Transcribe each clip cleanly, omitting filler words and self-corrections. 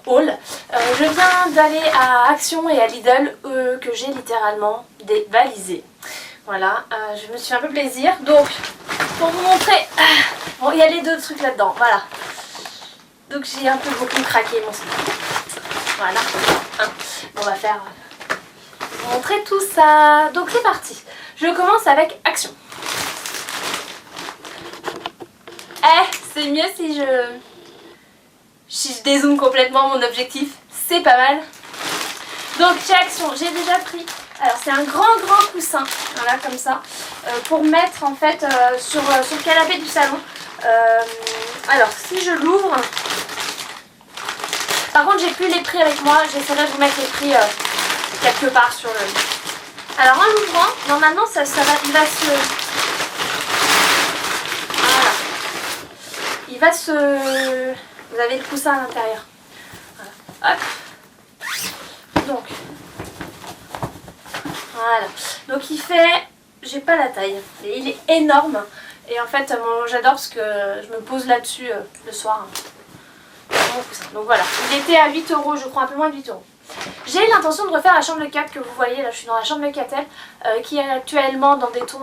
haul. Je viens d'aller à Action et à Lidl que j'ai littéralement dévalisé. Voilà, je me suis fait un peu plaisir. Donc, pour vous montrer, bon, il y a les deux trucs là-dedans, voilà. Donc j'ai un peu beaucoup craqué mon slip. Voilà, on va faire vous montrer tout ça. Donc c'est parti. Je commence avec Action. C'est mieux si je dézoome complètement mon objectif. C'est pas mal. Donc chez Action, j'ai déjà pris. Alors c'est un grand coussin, voilà comme ça, pour mettre en fait sur le canapé du salon. Alors si je l'ouvre, par contre j'ai plus les prix avec moi, j'essaierai de vous mettre les prix quelque part sur le... Alors en l'ouvrant, normalement il va se... Voilà. Il va se... Vous avez le coussin à l'intérieur. Voilà. Hop. Donc... Voilà, donc il fait, j'ai pas la taille, et il est énorme. Et en fait, j'adore parce que je me pose là-dessus le soir. Donc voilà, il était à 8 €, je crois, un peu moins de 8 €. J'ai l'intention de refaire la chambre de 4 que vous voyez, là je suis dans la chambre de 4L, qui est actuellement dans des tons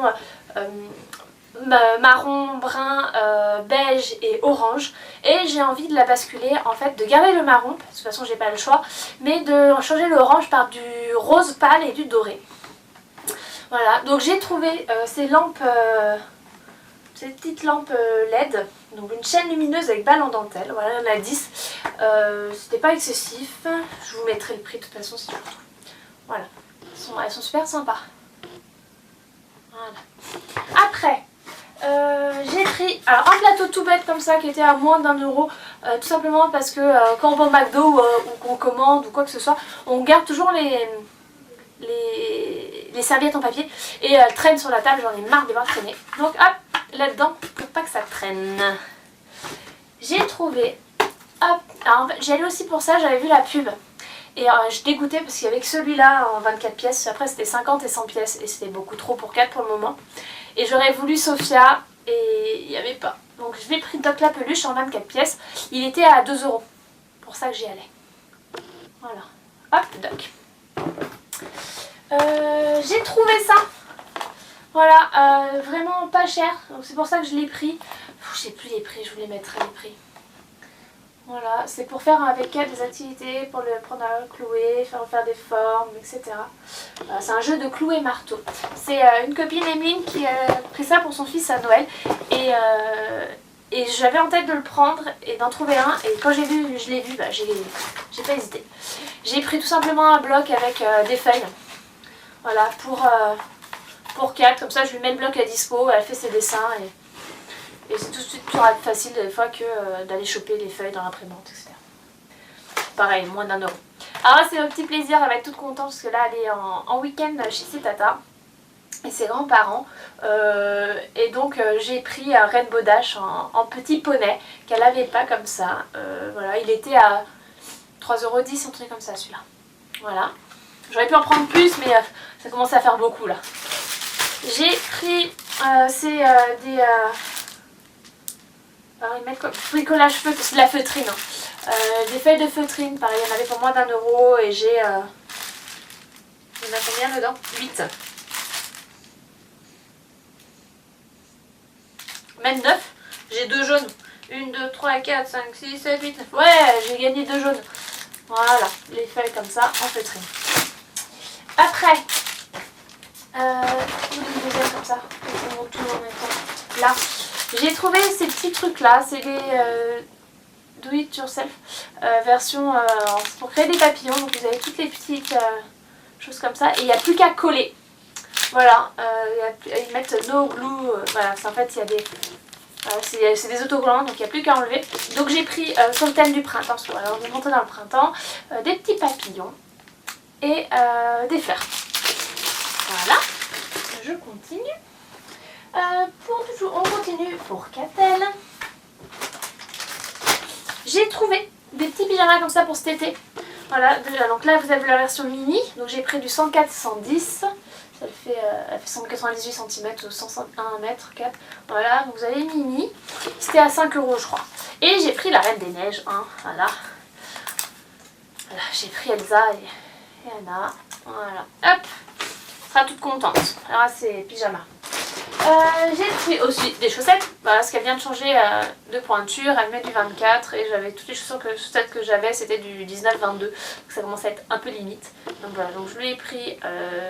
marron, brun, beige et orange. Et j'ai envie de la basculer, en fait, de garder le marron, parce que de toute façon j'ai pas le choix, mais de changer l'orange par du rose pâle et du doré. Voilà, donc j'ai trouvé ces lampes, ces petites lampes LED, donc une chaîne lumineuse avec balle en dentelle, voilà, il y en a 10, c'était pas excessif, je vous mettrai le prix de toute façon si je le retrouve. Voilà, elles sont super sympas. Voilà. Après, j'ai pris alors, un plateau tout bête comme ça qui était à moins d'1 €, tout simplement parce que quand on va au McDo ou qu'on commande ou quoi que ce soit, on garde toujours les serviettes en papier et elles traînent sur la table, j'en ai marre de les voir traîner. Donc hop, là-dedans, pour pas que ça traîne. J'ai trouvé, hop, alors en fait, j'y allais aussi pour ça, j'avais vu la pub. Et je dégoûtais parce qu'il y avait que celui-là en 24 pièces, après c'était 50 et 100 pièces et c'était beaucoup trop pour 4 pour le moment. Et j'aurais voulu Sophia et il n'y avait pas. Donc je l'ai pris Doc la peluche en 24 pièces, il était à 2 €, pour ça que j'y allais. Voilà, hop, Doc. J'ai trouvé ça, voilà, vraiment pas cher, donc c'est pour ça que je l'ai pris. Je sais plus les prix, je vous les mettrai les prix. Voilà, c'est pour faire avec elle des activités, pour le prendre à clouer, faire des formes, etc. Voilà, c'est un jeu de clou et marteau. C'est une copine Emeline qui a pris ça pour son fils à Noël et j'avais en tête de le prendre et d'en trouver un, et quand je l'ai vu, bah, j'ai pas hésité. J'ai pris tout simplement un bloc avec des feuilles. Voilà, pour 4, comme ça je lui mets le bloc à dispo, elle fait ses dessins et c'est tout de suite plus facile des fois que d'aller choper les feuilles dans l'imprimante, etc. Pareil, moins d'1 €. Alors là c'est mon petit plaisir, elle va être toute contente parce que là elle est en week-end chez ses tatas et ses grands-parents. Et donc j'ai pris un Rainbow Dash en petit poney qu'elle n'avait pas comme ça. Voilà, il était à 3,10 €, un truc comme ça celui-là. Voilà. J'aurais pu en prendre plus, mais ça commence à faire beaucoup là. J'ai pris des... alors ils mettent quoi, bricolage feutre, c'est de la feutrine. Hein. Des feuilles de feutrine, pareil, il y en avait pour moins d'1 € et j'ai... il y en a combien dedans? 8. Même 9. J'ai 2 jaunes. 1, 2, 3, 4, 5, 6, 7, 8, 9. Ouais, j'ai gagné 2 jaunes. Voilà, les feuilles comme ça en feutrine. Après, une deuxième comme ça, on monte tout en même temps. Là, j'ai trouvé ces petits trucs là, c'est les do it yourself version pour créer des papillons. Donc vous avez toutes les petites choses comme ça et il n'y a plus qu'à coller. Voilà, ils mettent no glue, voilà, en fait il y a des... c'est des autocollants, donc il n'y a plus qu'à enlever. Donc j'ai pris sur le thème du printemps, parce qu'on est monté dans le printemps, des petits papillons et des fleurs. Voilà, je continue. On continue pour Catel. J'ai trouvé des petits pyjamas comme ça pour cet été. Voilà, donc là vous avez la version mini, donc j'ai pris du 104-110. Ça fait 198 cm ou 101 mètre 4. Voilà, donc vous avez mini. C'était à 5 € je crois. Et j'ai pris la Reine des Neiges, hein, voilà. voilà, j'ai pris Elsa et Anna. Voilà, hop, elle sera toute contente. Alors là, c'est pyjama. J'ai pris aussi des chaussettes, parce qu'elle vient de changer de pointure, elle met du 24 et j'avais toutes les chaussettes que j'avais, c'était du 19-22, donc ça commence à être un peu limite. Donc voilà, donc je lui ai pris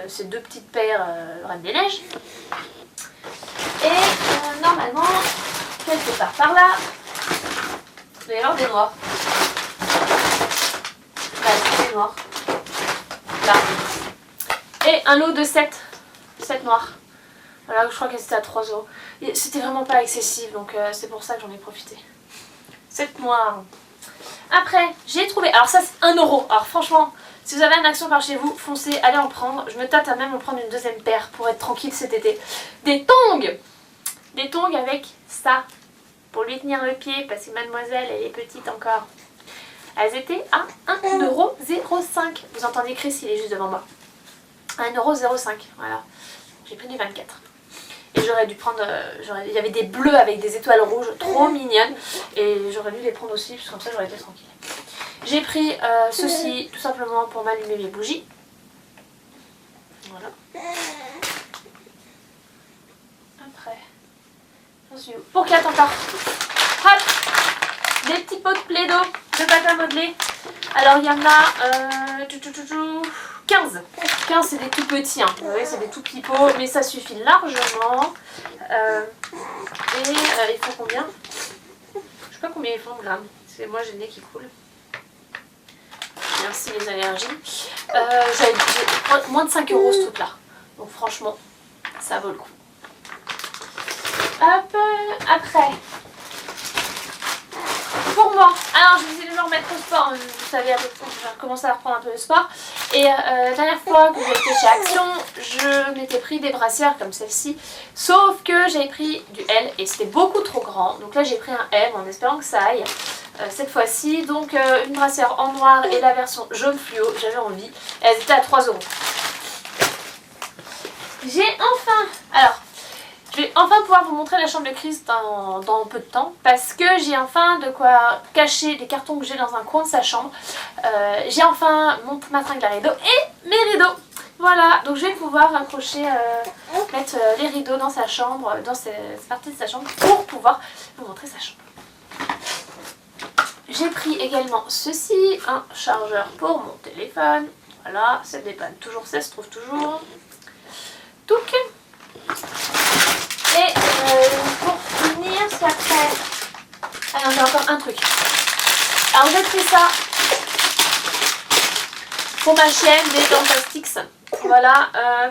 ces deux petites paires Reine des Neiges. Et normalement, quelque part par là, il va y avoir des noirs. Des noirs. Là. Et un lot de 7 noirs. Voilà, je crois qu'elle était à 3 €. C'était vraiment pas excessif, donc c'est pour ça que j'en ai profité. 7 noirs. Après, j'ai trouvé, alors ça c'est 1 €. Alors franchement, si vous avez un Action par chez vous, foncez, allez en prendre. Je me tâte à même en prendre une deuxième paire pour être tranquille cet été. Des tongs. Des tongs avec ça, pour lui tenir le pied, parce que mademoiselle, elle est petite encore. Elles étaient à 1,05 €. Vous entendez Chris, il est juste devant moi. 1,05 €, voilà. J'ai pris du 24. Et j'aurais dû prendre, il y avait des bleus avec des étoiles rouges, trop mignonnes. Et j'aurais dû les prendre aussi, parce que comme ça j'aurais été tranquille. J'ai pris ceci tout simplement pour m'allumer mes bougies. Voilà. Après, j'en suis où? Pour 4 encore. Hop, des petits pots de Play-Doh, de pâte à modeler. Alors il y en a 15. 15 c'est des tout petits, hein. Vous voyez c'est des tout petits pots, mais ça suffit largement. Il faut combien? Je sais pas combien ils font de grammes. C'est moi j'ai le nez qui coule. Merci les allergies. J'ai moins de 5 € ce truc là. Donc franchement, ça vaut le coup. Hop, après. Pour moi, alors je vais essayer de me remettre au sport, vous savez, j'ai recommencé à reprendre un peu le sport. Et la dernière fois que j'étais chez Action, je m'étais pris des brassières comme celle-ci. Sauf que j'avais pris du L et c'était beaucoup trop grand. Donc là j'ai pris un M en espérant que ça aille cette fois-ci. Donc une brassière en noir et la version jaune fluo, j'avais envie. Elles étaient à 3 €. J'ai enfin... Alors... Je vais enfin pouvoir vous montrer la chambre de Chris dans peu de temps parce que j'ai enfin de quoi cacher les cartons que j'ai dans un coin de sa chambre. J'ai enfin ma tringle à rideaux et mes rideaux. Voilà, donc je vais pouvoir accrocher, mettre les rideaux dans sa chambre, dans cette partie de sa chambre pour pouvoir vous montrer sa chambre. J'ai pris également ceci, un chargeur pour mon téléphone. Voilà, ça dépanne toujours, ça se trouve toujours. Touc. Et pour finir, c'est après... Alors j'ai encore un truc. Alors j'ai pris ça pour ma chienne, des Dentastix. Voilà,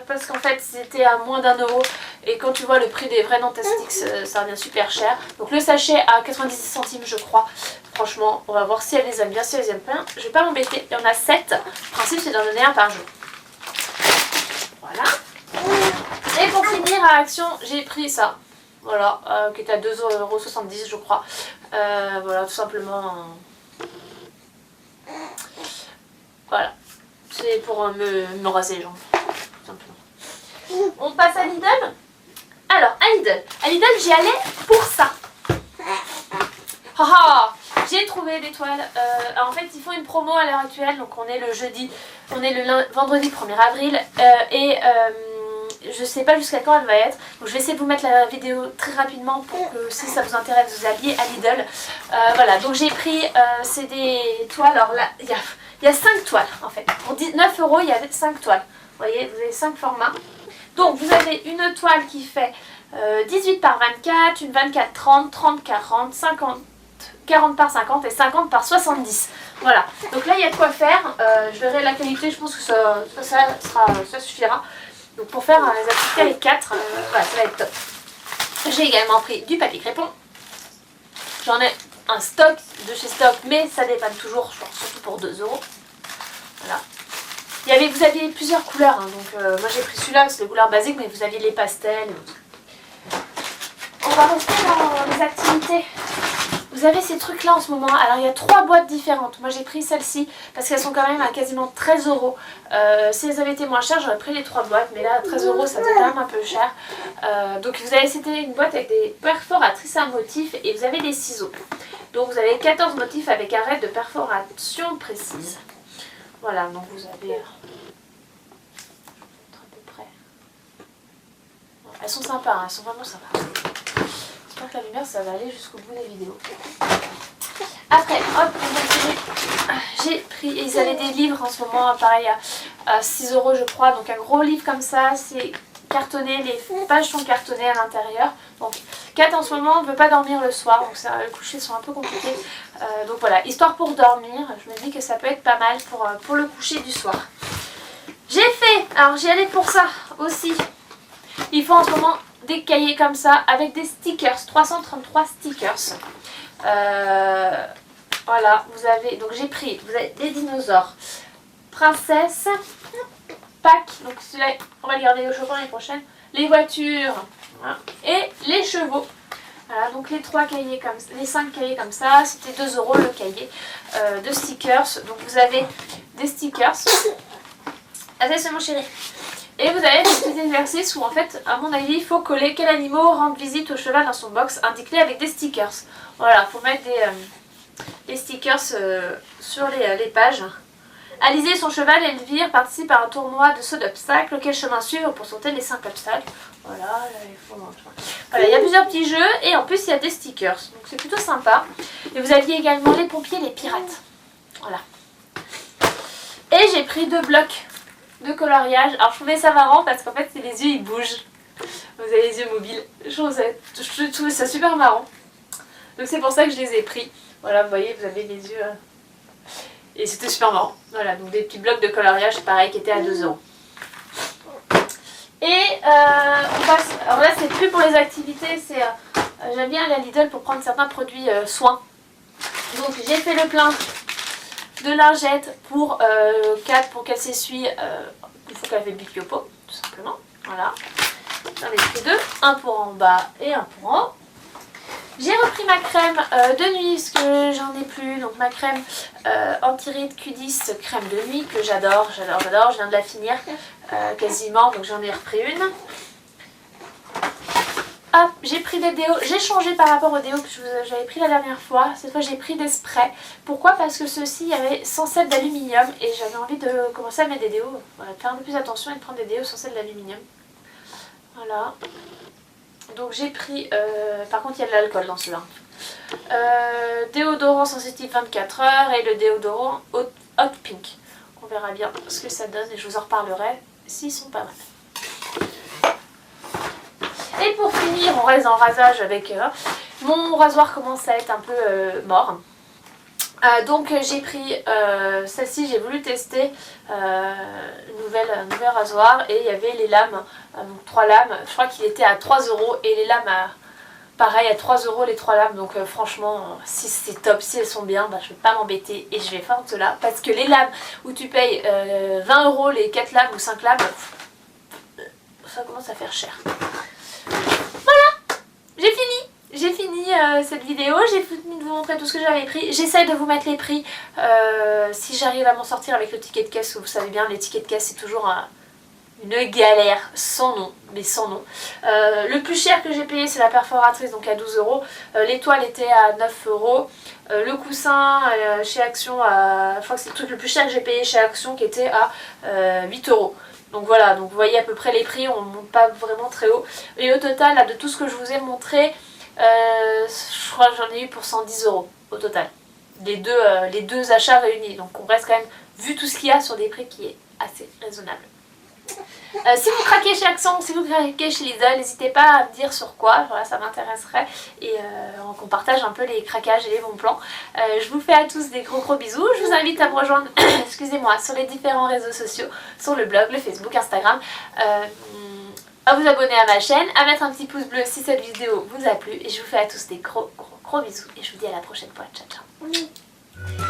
parce qu'en fait c'était à moins d'1 € et quand tu vois le prix des vrais Dentastix, ça revient super cher. Donc le sachet à 90 centimes je crois. Franchement, on va voir si elle les aime bien, si elle les aime pas. Je vais pas m'embêter, il y en a 7. Le principe c'est d'en donner un par jour. Voilà. Et pour finir à Action, j'ai pris ça. Voilà, qui était à 2,70 € je crois. Voilà, tout simplement. Voilà. C'est pour me raser les jambes. Tout simplement. On passe à Lidl. Alors, à Lidl, j'y allais pour ça. Haha, j'ai trouvé des toiles. En fait, ils font une promo à l'heure actuelle. Donc, on est le jeudi, on est le vendredi 1er avril. Je sais pas jusqu'à quand elle va être. Donc, je vais essayer de vous mettre la vidéo très rapidement pour que si ça vous intéresse, vous alliez à Lidl. Voilà, donc j'ai pris, c'est des toiles. Alors là, il y a 5 toiles en fait. Pour 19 €, il y avait 5 toiles. Vous voyez, vous avez 5 formats. Donc, vous avez une toile qui fait 18 par 24, une 24-30, 30-40, 50... 40 par 50 et 50 par 70. Voilà, donc là il y a de quoi faire. Je verrai la qualité, je pense que ça suffira. Donc pour faire les activités avec 4, voilà, ça va être top. J'ai également pris du papier crépon. J'en ai un stock de chez Stock, mais ça dépanne toujours, je pense, surtout pour 2 €. Voilà. Vous aviez plusieurs couleurs, hein, donc moi j'ai pris celui-là, c'est les couleurs basiques, mais vous aviez les pastels. On va rester dans les activités. Vous avez ces trucs là en ce moment. Alors il y a 3 boîtes différentes. Moi j'ai pris celle-ci parce qu'elles sont quand même à quasiment 13 €. Si elles avaient été moins chères, j'aurais pris les 3 boîtes. Mais là à 13 € ça faisait quand même un peu cher. Donc vous avez, c'était une boîte avec des perforatrices à motifs et vous avez des ciseaux. Donc vous avez 14 motifs avec arrêt de perforation précise. Voilà, donc vous avez... à peu près. Elles sont sympas, hein, elles sont vraiment sympas. J'espère que la lumière, ça va aller jusqu'au bout des vidéos. Après, hop, j'ai pris, ils avaient des livres en ce moment, pareil à 6 € je crois, donc un gros livre comme ça, c'est cartonné, les pages sont cartonnées à l'intérieur. Donc Kat en ce moment ne veut pas dormir le soir, donc ça, les couchers sont un peu compliqués. Donc voilà, histoire pour dormir, je me dis que ça peut être pas mal pour le coucher du soir. J'ai fait, alors j'y allais pour ça aussi, il faut en ce moment des cahiers comme ça avec des stickers, 333 stickers. Voilà, vous avez, donc j'ai pris, vous avez des dinosaures, princesse, Pâques, donc celui-là, on va le garder au chaud l'année prochaine, les voitures, voilà, et les chevaux. Voilà, donc les 3 cahiers comme ça, les 5 cahiers comme ça, c'était 2 € le cahier de stickers. Donc vous avez des stickers. Attends, c'est mon chéri. Et vous avez des petits exercices où en fait, à mon avis, il faut coller quel animaux rendre visite au cheval dans son box, indiqué avec des stickers. Voilà, il faut mettre des stickers sur les pages. Alizé, son cheval Elvire participe à un tournoi de saut d'obstacles. Quel chemin suivre pour sauter les 5 obstacles? Voilà, il y a plusieurs petits jeux et en plus il y a des stickers. Donc c'est plutôt sympa. Et vous aviez également les pompiers et les pirates. Voilà. Et j'ai pris 2 blocs de coloriage. Alors je trouvais ça marrant parce qu'en fait les yeux ils bougent. Vous avez les yeux mobiles. Je trouvais ça super marrant. Donc c'est pour ça que je les ai pris. Voilà, vous voyez, vous avez les yeux... Et c'était super marrant. Voilà, donc des petits blocs de coloriage, pareil, qui étaient à 2 €. Et on passe... Alors là, c'est plus pour les activités, c'est... j'aime bien aller à Lidl pour prendre certains produits soins. Donc j'ai fait le plein de lingettes pour Kat, pour qu'elle s'essuie. Il faut qu'elle ait le Biciopo, tout simplement. Voilà. J'en ai pris 2. Un pour en bas et un pour en haut. J'ai repris ma crème de nuit parce que j'en ai plus, donc ma crème anti-rides Q10 crème de nuit que j'adore, je viens de la finir quasiment, donc j'en ai repris une. Hop, j'ai pris des déos, j'ai changé par rapport aux déos que j'avais pris la dernière fois, cette fois j'ai pris des sprays. Pourquoi? Parce que ceux-ci, il y avait 107 d'aluminium et j'avais envie de commencer à mettre des déos, voilà, de faire un peu plus attention et de prendre des déos 107 d'aluminium. Voilà. Donc j'ai pris, par contre il y a de l'alcool dans celui-là. Déodorant sensitif 24 heures et le déodorant Hot Pink. On verra bien ce que ça donne et je vous en reparlerai s'ils sont pas mal. Et pour finir, on reste en rasage avec mon rasoir commence à être un peu mort. Donc j'ai pris celle-ci, j'ai voulu tester un nouvel rasoir et il y avait les lames, donc 3 lames, je crois qu'il était à 3 € et les lames pareil à 3 € les 3 lames, donc franchement si c'est top, si elles sont bien, bah, je ne vais pas m'embêter et je vais faire cela parce que les lames où tu payes 20 € les 4 lames ou 5 lames, ça commence à faire cher. Voilà, j'ai fini cette vidéo, j'ai fini de vous montrer tout ce que j'avais pris. J'essaie de vous mettre les prix si j'arrive à m'en sortir avec le ticket de caisse. Vous savez bien, les tickets de caisse c'est toujours une galère sans nom, mais sans nom. Le plus cher que j'ai payé c'est la perforatrice, donc à 12 €. L'étoile était à 9 €. Le coussin chez Action, je crois que c'est le truc le plus cher que j'ai payé chez Action qui était à 8 €. Donc voilà, donc vous voyez à peu près les prix, on ne monte pas vraiment très haut. Et au total, là, de tout ce que je vous ai montré, je crois que j'en ai eu pour 110 € au total. Les deux achats réunis. Donc on reste quand même, vu tout ce qu'il y a, sur des prix qui est assez raisonnable. Si vous craquez chez Action, si vous craquez chez Lidl, n'hésitez pas à me dire sur quoi, voilà, ça m'intéresserait et qu'on partage un peu les craquages et les bons plans. Je vous fais à tous des gros bisous, je vous invite à me rejoindre excusez-moi, sur les différents réseaux sociaux, sur le blog, le Facebook, Instagram, à vous abonner à ma chaîne, à mettre un petit pouce bleu si cette vidéo vous a plu et je vous fais à tous des gros bisous et je vous dis à la prochaine fois, ciao ciao.